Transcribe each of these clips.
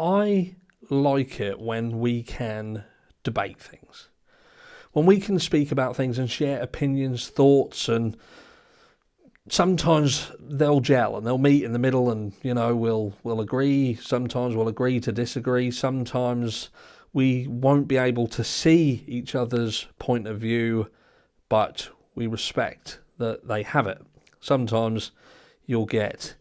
I like it when we can debate things. When we can speak about things and share opinions, thoughts, and sometimes they'll gel and they'll meet in the middle and, we'll agree. Sometimes we'll agree to disagree. Sometimes we won't be able to see each other's point of view, but we respect that they have it. Sometimes you'll get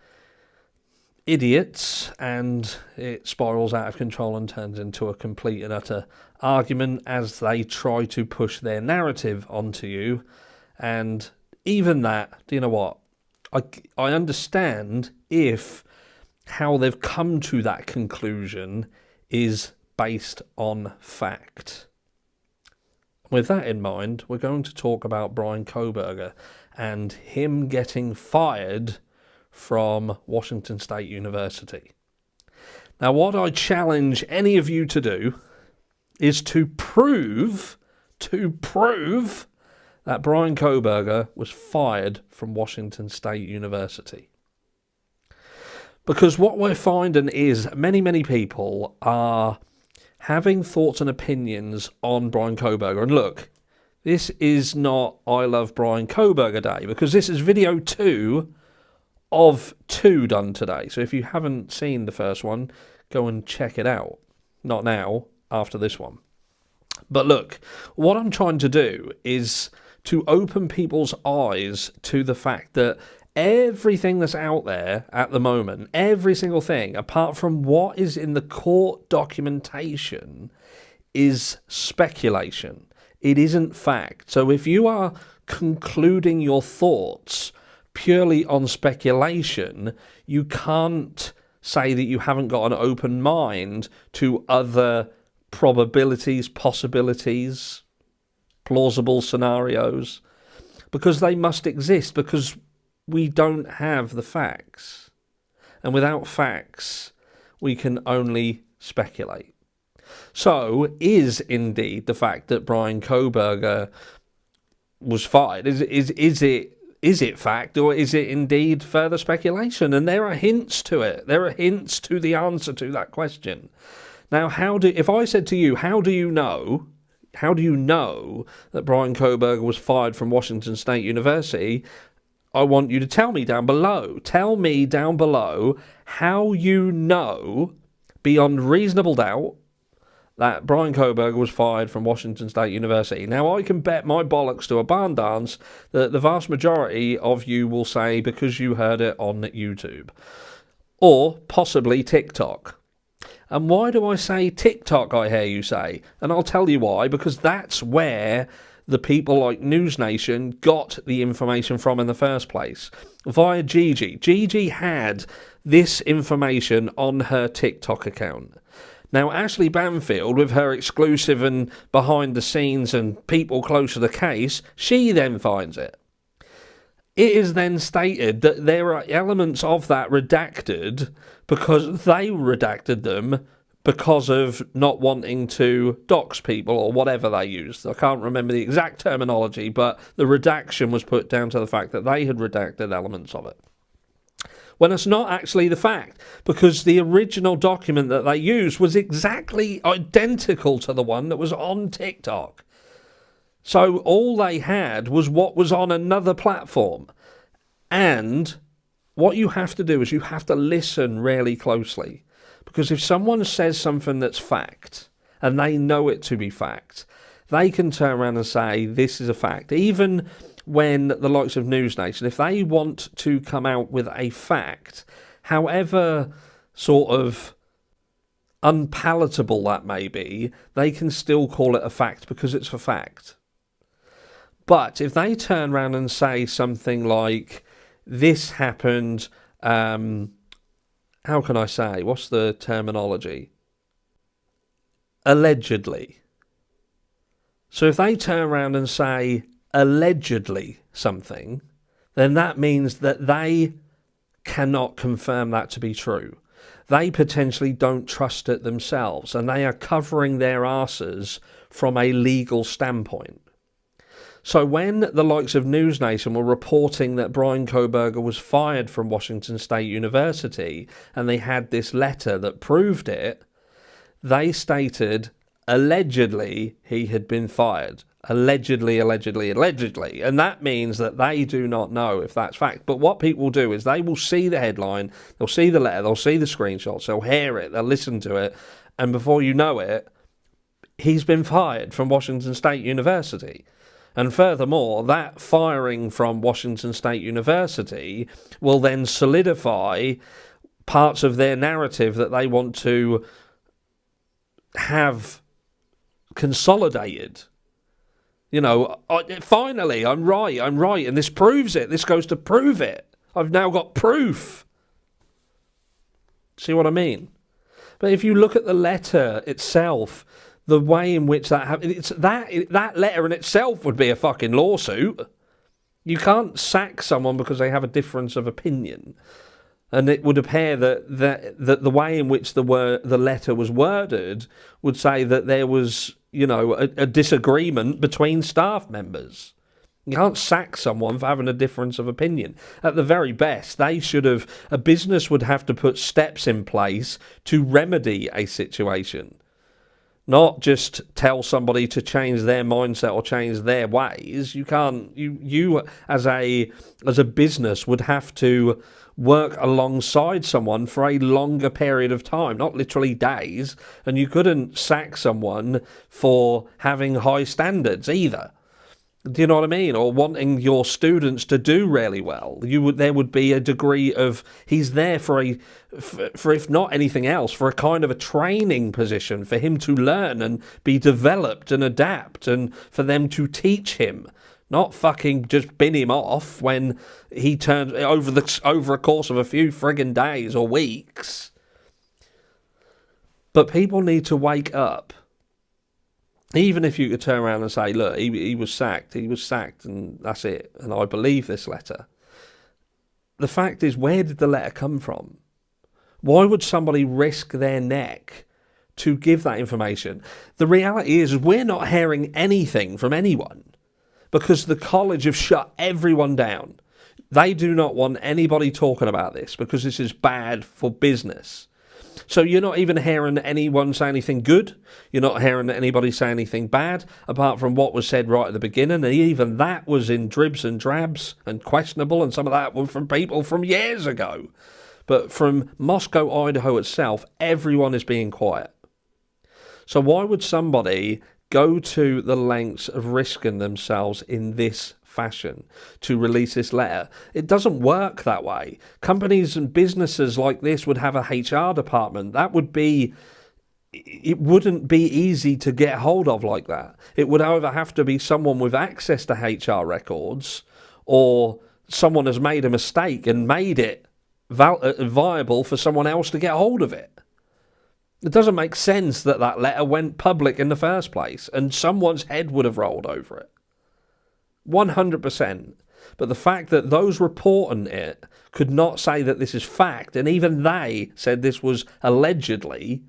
idiots and it spirals out of control and turns into a complete and utter argument as they try to push their narrative onto you. And even that, do you know what? I understand if how they've come to that conclusion is based on fact. With that in mind, we're going to talk about Bryan Kohberger and him getting fired from Washington State University. Now, what I challenge any of you to do is to prove that Bryan Kohberger was fired from Washington State University. Because what we're finding is many people are having thoughts and opinions on Bryan Kohberger. And look, this is not I Love Bryan Kohberger Day, because this is video 2 of 2 done today. So if you haven't seen the first one, go and check it out. Not now, after this one. But look, what I'm trying to do is to open people's eyes to the fact that everything that's out there at the moment, every single thing, apart from what is in the court documentation, is speculation. It isn't fact. So if you are concluding your thoughts purely on speculation, you can't say that you haven't got an open mind to other probabilities, possibilities, plausible scenarios, because they must exist, because we don't have the facts. And without facts, we can only speculate. So, is indeed the fact that Bryan Kohberger was fired, is it fact, or is it indeed further speculation? And there are hints to it. There are hints to the answer to that question. Now, if I said to you, how do you know that Bryan Kohberger was fired from Washington State University? I want you to tell me down below. Tell me down below how you know beyond reasonable doubt that Bryan Kohberger was fired from Washington State University. Now, I can bet my bollocks to a barn dance that the vast majority of you will say because you heard it on YouTube. Or possibly TikTok. And why do I say TikTok, I hear you say? And I'll tell you why, because that's where the people like News Nation got the information from in the first place, via Gigi. Gigi had this information on her TikTok account. Now, Ashley Banfield, with her exclusive and behind the scenes and people close to the case, she then finds it. It is then stated that there are elements of that redacted because they redacted them because of not wanting to dox people or whatever they used. I can't remember the exact terminology, but the redaction was put down to the fact that they had redacted elements of it. When it's not actually the fact, because the original document that they used was exactly identical to the one that was on TikTok. So all they had was what was on another platform. And what you have to do is you have to listen really closely. Because if someone says something that's fact, and they know it to be fact, they can turn around and say, this is a fact. Even when the likes of News Nation, if they want to come out with a fact, however sort of unpalatable that may be, they can still call it a fact because it's a fact. But if they turn around and say something like, this happened, how can I say, what's the terminology? Allegedly. So if they turn around and say allegedly something, then that means that they cannot confirm that to be true. They potentially don't trust it themselves, and they are covering their arses from a legal standpoint. So when the likes of News Nation were reporting that Bryan Kohberger was fired from Washington State University, and they had this letter that proved it, they stated allegedly he had been fired. Allegedly. And that means that they do not know if that's fact. But what people do is they will see the headline, they'll see the letter, they'll see the screenshots, they'll hear it, they'll listen to it, and before you know it, he's been fired from Washington State University. And furthermore, that firing from Washington State University will then solidify parts of their narrative that they want to have consolidated. You know, finally, I'm right, and this proves it. This goes to prove it. I've now got proof. See what I mean? But if you look at the letter itself, the way in which that happened, that letter in itself would be a fucking lawsuit. You can't sack someone because they have a difference of opinion. And it would appear that the way in which the letter was worded would say that there was, you know, a disagreement between staff members. You can't sack someone for having a difference of opinion. At the very best, a business would have to put steps in place to remedy a situation. Not just tell somebody to change their mindset or change their ways. You can't. You as a business would have to work alongside someone for a longer period of time, not literally days. And you couldn't sack someone for having high standards either. Do you know what I mean? Or wanting your students to do really well. There would be a degree of, he's there for if not anything else, for a kind of a training position for him to learn and be developed and adapt, and for them to teach him, not fucking just bin him off when he turns over a course of a few friggin' days or weeks. But people need to wake up. Even if you could turn around and say, look, he was sacked, and that's it, and I believe this letter. The fact is, where did the letter come from? Why would somebody risk their neck to give that information? The reality is, we're not hearing anything from anyone because the college have shut everyone down. They do not want anybody talking about this because this is bad for business. So you're not even hearing anyone say anything good. You're not hearing anybody say anything bad, apart from what was said right at the beginning. And even that was in dribs and drabs and questionable, and some of that was from people from years ago. But from Moscow, Idaho itself, everyone is being quiet. So why would somebody go to the lengths of risking themselves in this fashion to release this letter? It doesn't work that way. Companies and businesses like this would have a HR department. It wouldn't be easy to get hold of like that. It would either have to be someone with access to HR records, or someone has made a mistake and made it viable for someone else to get hold of it. It doesn't make sense that letter went public in the first place, and someone's head would have rolled over it. 100%. But the fact that those reporting it could not say that this is fact, and even they said this was allegedly,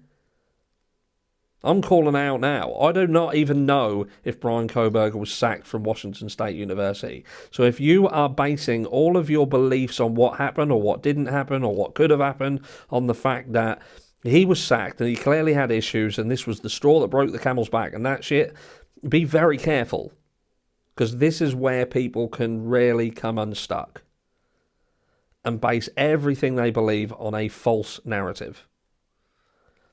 I'm calling out now. I do not even know if Bryan Kohberger was sacked from Washington State University. So if you are basing all of your beliefs on what happened or what didn't happen or what could have happened on the fact that he was sacked and he clearly had issues and this was the straw that broke the camel's back and that shit, be very careful. Because this is where people can really come unstuck and base everything they believe on a false narrative.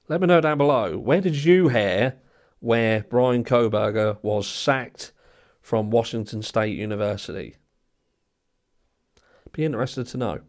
Let me know down below, where did you hear where Bryan Kohberger was sacked from Washington State University? Be interested to know.